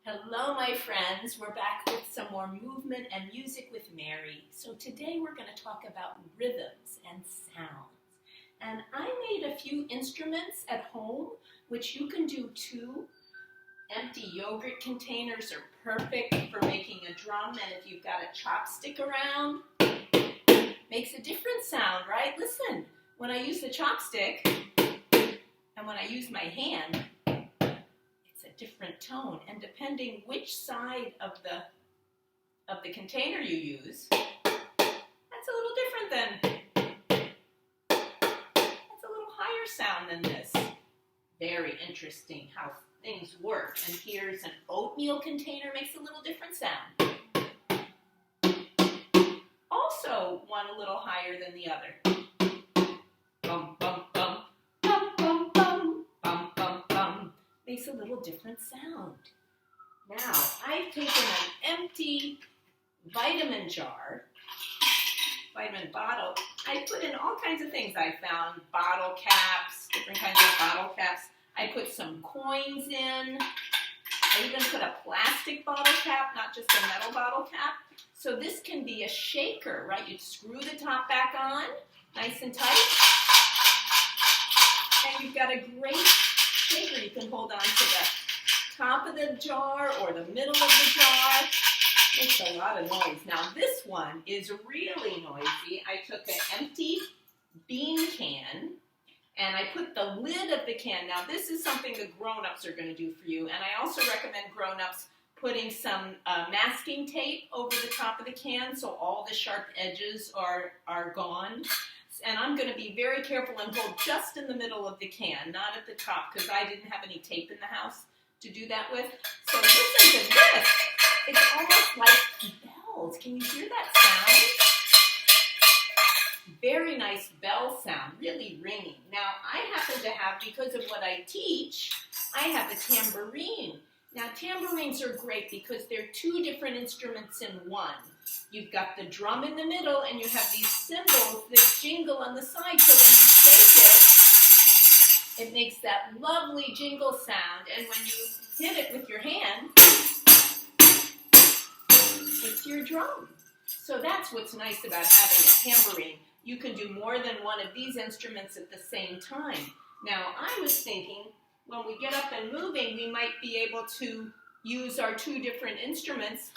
Hello, my friends. We're back with some more movement and music with Mary. So today we're going to talk about rhythms and sounds. And I made a few instruments at home, which you can do too. Empty yogurt containers are perfect for making a drum, and if you've got a chopstick around, makes a different sound, right? Listen, when I use the chopstick and when I use my hand, a different tone, and depending which side of the container you use, that's a little different that's a little higher sound than this. Very interesting how things work. And here's an oatmeal container, makes a little different sound. Also one a little higher than the other. Bum, bum, bum. Makes a little different sound. Now, I've taken an empty vitamin bottle. I put in all kinds of things. I found bottle caps, different kinds of bottle caps. I put some coins in. I even put a plastic bottle cap, not just a metal bottle cap. So this can be a shaker, right? You screw the top back on, nice and tight. And you've got a great shaker. You can hold on to the top of the jar or the middle of the jar. Makes a lot of noise. Now this one is really noisy. I took an empty bean can and I put the lid of the can. Now this is something the grown-ups are going to do for you, and I also recommend grown-ups putting some masking tape over the top of the can so all the sharp edges are gone. And I'm going to be very careful and hold just in the middle of the can, not at the top, because I didn't have any tape in the house to do that with. So listen to this. It's almost like bells. Can you hear that sound? Very nice bell sound, really ringing. Now, I happen to have, because of what I teach, I have a tambourine. Now, tambourines are great because they're two different instruments in one. You've got the drum in the middle, and you have these cymbals that jingle on the side, so when you shake it, it makes that lovely jingle sound, and when you hit it with your hand, it's your drum. So that's what's nice about having a tambourine. You can do more than one of these instruments at the same time. Now, I was thinking, when we get up and moving, we might be able to use our two different instruments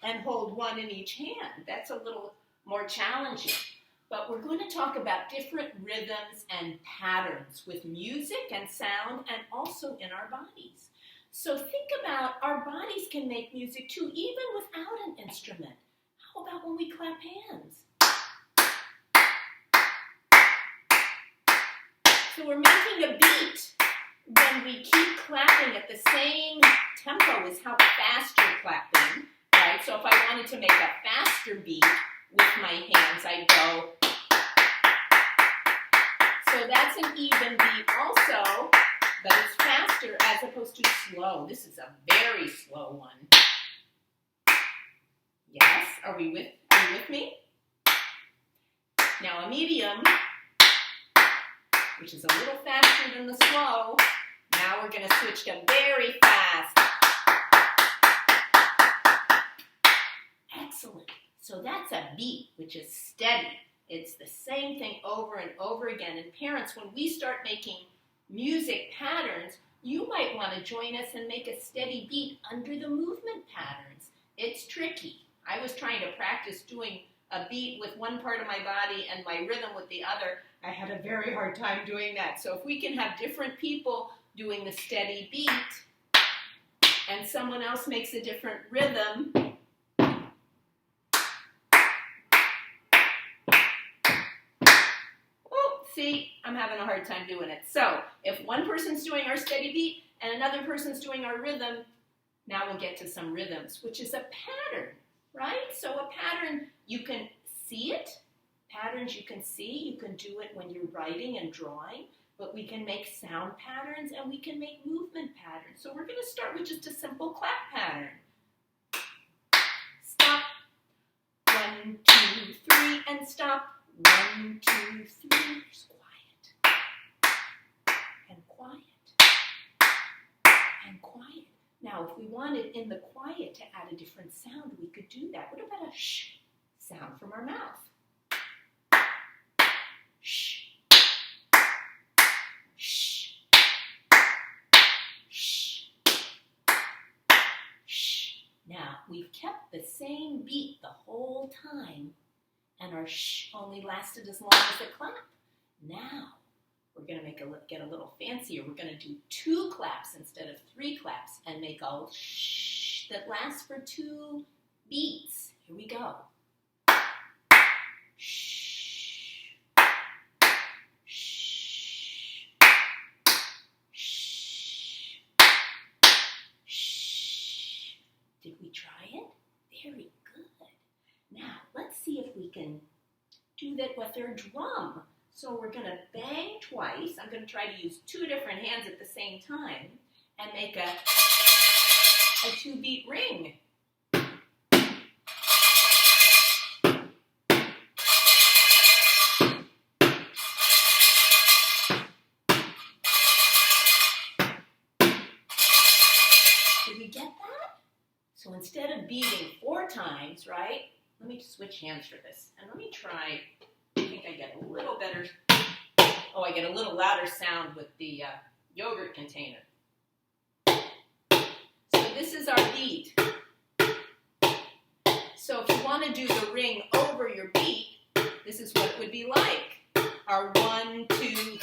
and hold one in each hand. That's a little more challenging. But we're going to talk about different rhythms and patterns with music and sound, and also in our bodies. So think about, our bodies can make music too, even without an instrument. How about when we clap hands? So we're making a beat when we keep clapping at the same tempo as how fast you're clapping, right? So if I wanted to make a faster beat with my hands, I'd go. So that's an even beat also, but it's faster as opposed to slow. This is a very slow one. Yes, are you with me? Now a medium, which is a little faster than the slow. Now we're going to switch to very fast. Excellent. So that's a beat, which is steady. It's the same thing over and over again. And parents, when we start making music patterns, you might want to join us and make a steady beat under the movement patterns. It's tricky. I was trying to practice doing a beat with one part of my body and my rhythm with the other. I had a very hard time doing that. So if we can have different people doing the steady beat and someone else makes a different rhythm, see, I'm having a hard time doing it. So if one person's doing our steady beat and another person's doing our rhythm, now we'll get to some rhythms, which is a pattern, right? So a pattern, you can see it. Patterns you can see. You can do it when you're writing and drawing, but we can make sound patterns and we can make movement patterns. So we're going to start with just a simple clap pattern. Stop. 1, 2, 3, and stop. 1, 2, 3. Just quiet. And quiet. and quiet. Now, if we wanted in the quiet to add a different sound, we could do that. What about a shh sound from our mouth? Shh. Shh. Shh. Shh. Now, we've kept the same beat the whole time, and our shh only lasted as long as the clap. Now, we're going to get a little fancier. We're going to do 2 claps instead of 3 claps and make a shh that lasts for 2 beats. Here we go. Shh. Shh. Shh. Shh. Did we try it? Very good. Now, let's see if we can do that with our drum. So we're going to bang twice. I'm going to try to use 2 different hands at the same time and make a 2-beat ring. Did we get that? So instead of beating 4 times, right? Let me switch hands for this. And let me try. I think I get a little better. Oh, I get a little louder sound with the yogurt container. So this is our beat. So if you want to do the ring over your beat, this is what it would be like. Our 1, 2,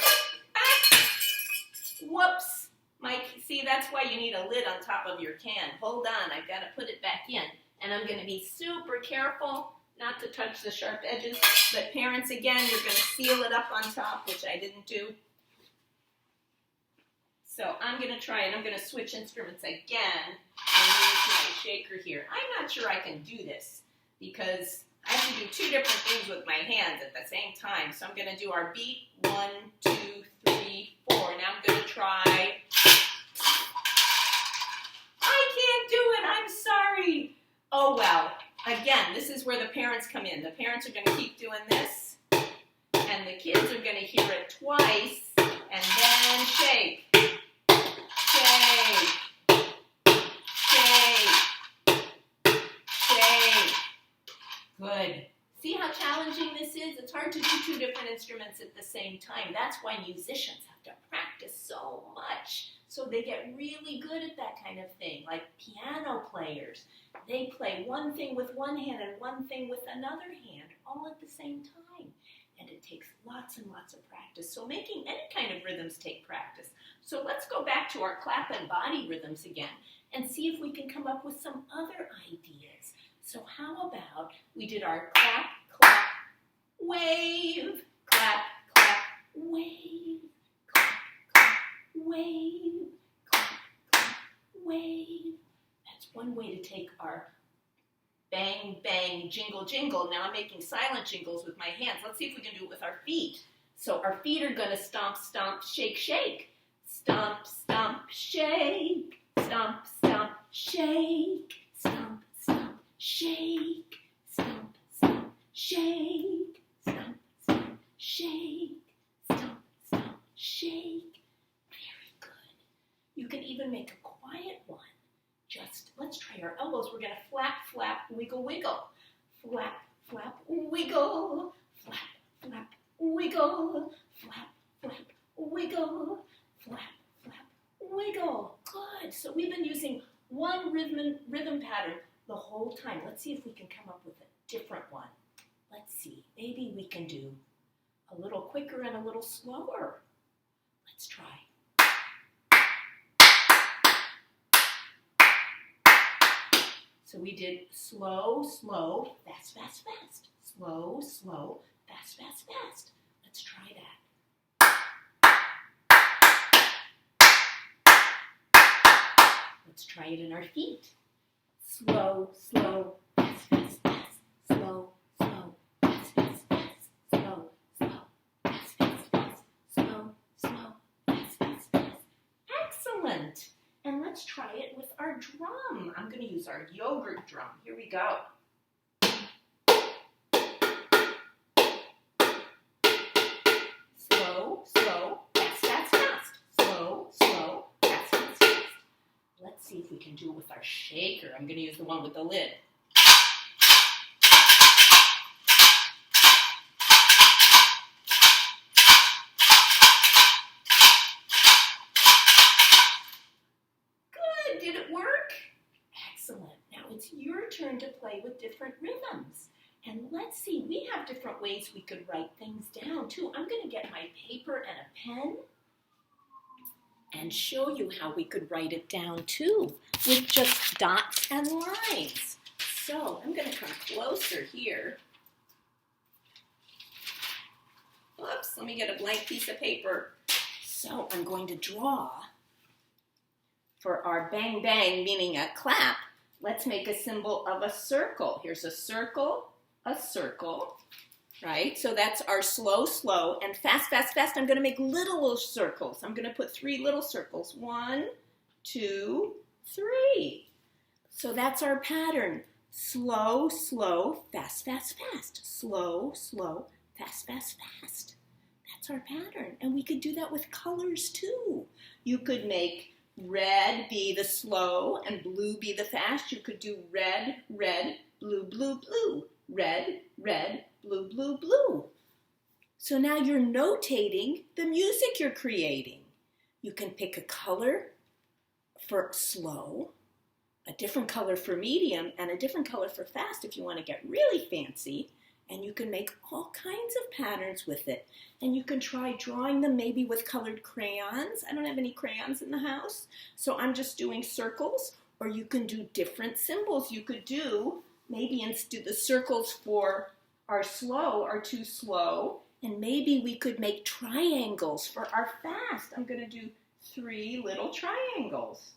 whoops. Mike, see, that's why you need a lid on top of your can. Hold on, I've got to put it back in. And I'm going to be super careful not to touch the sharp edges. But parents, again, you're going to seal it up on top, which I didn't do. So I'm going to try it. I'm going to switch instruments again and use my shaker here. I'm not sure I can do this because I have to do 2 different things with my hands at the same time. So I'm going to do our beat, 1, 2, 3, 4. Now I'm going to try. I can't do it. I'm sorry. Oh, well. Again, this is where the parents come in. The parents are going to keep doing this, and the kids are going to hear it twice, and then shake. Shake. Shake. Shake. Good. See how challenging this is? It's hard to do 2 different instruments at the same time. That's why musicians have to practice so much, so they get really good at that kind of thing, like piano players. They play one thing with one hand and one thing with another hand all at the same time. And it takes lots and lots of practice. So making any kind of rhythms take practice. So let's go back to our clap and body rhythms again and see if we can come up with some other ideas. So how about we did our clap, clap, wave, clap, clap, wave, clap, clap, wave, clap, clap, wave. That's one way to take our bang, bang, jingle, jingle. Now I'm making silent jingles with my hands. Let's see if we can do it with our feet. So our feet are going to stomp, stomp, shake, shake. Stomp, stomp, shake. Stomp, stomp, shake. Stomp, stomp, shake. Stomp, stomp, shake. Stomp, stomp, shake. Stomp, stomp, shake. Very good. You can even make a quiet one. Just, let's try our elbows. We're going to flap, flap, wiggle, wiggle. Flap, flap, wiggle. Flap, flap, wiggle. Flap, flap, wiggle. Flap, flap, wiggle. Good. So we've been using one rhythm pattern the whole time. Let's see if we can come up with a different one. Let's see. Maybe we can do a little quicker and a little slower. Let's try. So we did slow, slow, fast, fast, fast. Slow, slow, fast, fast, fast. Let's try that. Let's try it in our feet. Slow, slow, fast, fast, fast. Slow, slow, fast, fast, fast. Slow, slow, fast, fast, fast. Slow, slow, fast, fast, fast. Excellent. And let's try it with our drum. I'm going to use our yogurt drum. Here we go. Slow, slow, fast, fast, fast. Slow, slow, fast, fast, fast. see if we can do it with our shaker. I'm going to use the one with the lid. Good. Did it work? Excellent. Now it's your turn to play with different rhythms. And let's see, we have different ways we could write things down too. I'm going to get my paper and a pen and show you how we could write it down too with just dots and lines. So I'm going to come closer here. Oops, let me get a blank piece of paper. So I'm going to draw for our bang bang, meaning a clap. Let's make a symbol of a circle. Here's a circle, right? So that's our slow, slow, and fast, fast, fast. I'm going to make little circles. I'm going to put 3 little circles. 1, 2, 3. So that's our pattern. Slow, slow, fast, fast, fast. Slow, slow, fast, fast, fast. That's our pattern. And we could do that with colors too. You could make red be the slow and blue be the fast. You could do red, red, blue, blue, blue. Red, red, blue, blue, blue. So now you're notating the music you're creating. You can pick a color for slow, a different color for medium, and a different color for fast if you want to get really fancy. And you can make all kinds of patterns with it. And you can try drawing them maybe with colored crayons. I don't have any crayons in the house, so I'm just doing circles. Or you can do different symbols. You could do, maybe instead the circles for our slow are too slow. And maybe we could make triangles for our fast. I'm going to do 3 little triangles.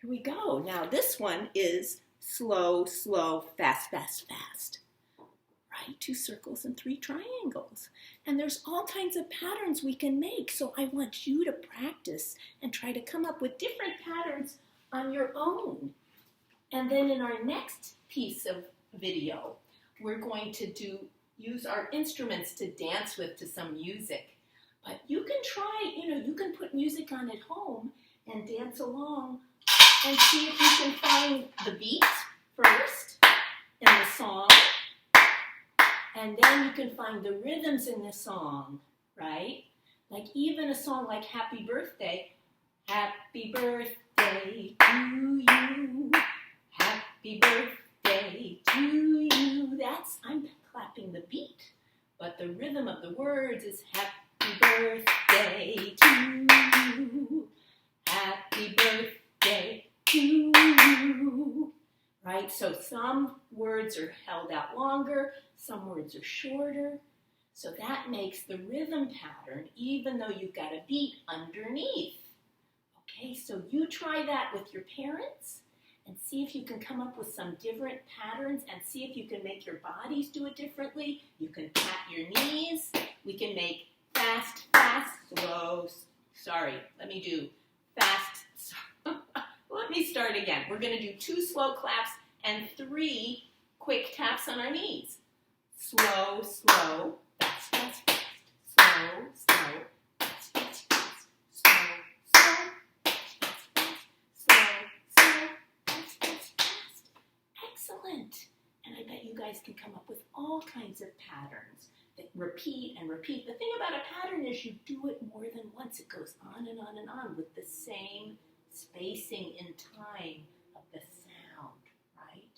Here we go. Now this one is slow, slow, fast, fast, fast. Right? 2 circles and 3 triangles. And there's all kinds of patterns we can make. So I want you to practice and try to come up with different patterns on your own. And then in our next piece of video, we're going to use our instruments to dance with to some music. But you can try, you can put music on at home and dance along and see if you can find the beat first in the song, and then you can find the rhythms in the song, right? Like even a song like Happy Birthday, happy birthday to you, happy birthday to you. I'm clapping the beat, but the rhythm of the words is happy birthday to you, happy birthday to you, right? So some words are held out longer, some words are shorter. So that makes the rhythm pattern, even though you've got a beat underneath. Okay, so you try that with your parents and see if you can come up with some different patterns and see if you can make your bodies do it differently. You can pat your knees. We can make fast, fast, slow. Sorry, let me do fast. Let me start again. We're going to do 2 slow claps and 3 quick taps on our knees. Slow, slow, fast, fast, fast. Slow, slow, fast, fast, fast. Slow, slow, fast, fast, fast. Slow, slow, fast, fast, fast. Excellent. And I bet you guys can come up with all kinds of patterns that repeat and repeat. The thing about a pattern is you do it more than once. It goes on and on and on with the same spacing in time of the sound, right?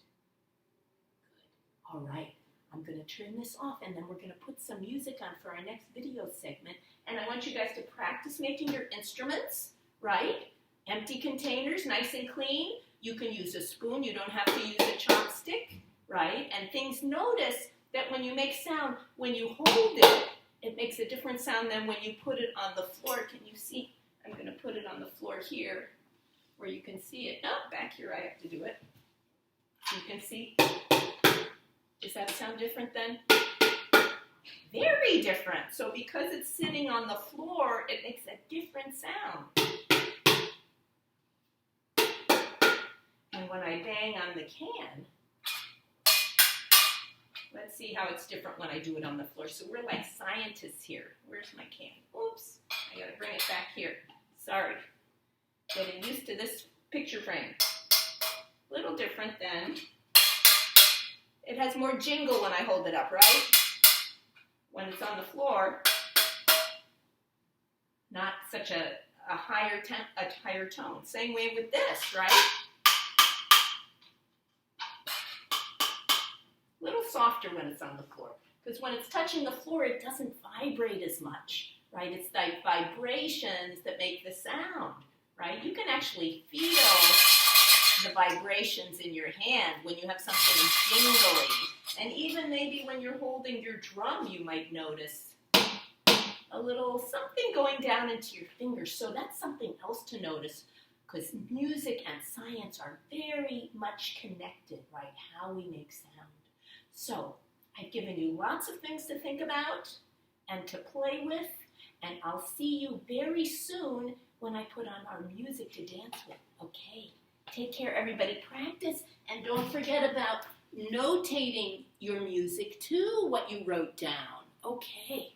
Good. All right. I'm going to turn this off, and then we're going to put some music on for our next video segment. And I want you guys to practice making your instruments, right? Empty containers, nice and clean. You can use a spoon. You don't have to use a chopstick, right? And things, notice that when you make sound, when you hold it, it makes a different sound than when you put it on the floor. Can you see? I'm going to put it on the floor here where you can see it. Oh, back here I have to do it. You can see. Does that sound different then? Very different. So because it's sitting on the floor, it makes a different sound. And when I bang on the can, let's see how it's different when I do it on the floor. So we're like scientists here. Where's my can? Oops, I gotta bring it back here. Sorry. Getting used to this picture frame. A little different then. It has more jingle when I hold it up, right? When it's on the floor, not such a higher tone. Same way with this, right? A little softer when it's on the floor. Because when it's touching the floor, it doesn't vibrate as much, right? It's the vibrations that make the sound, right? You can actually feel the vibrations in your hand when you have something jingly. And even maybe when you're holding your drum, you might notice a little something going down into your fingers. So that's something else to notice, because music and science are very much connected, right? How we make sound. So I've given you lots of things to think about and to play with, and I'll see you very soon when I put on our music to dance with. Okay, take care, everybody. Practice, and don't forget about notating your music too, what you wrote down. Okay.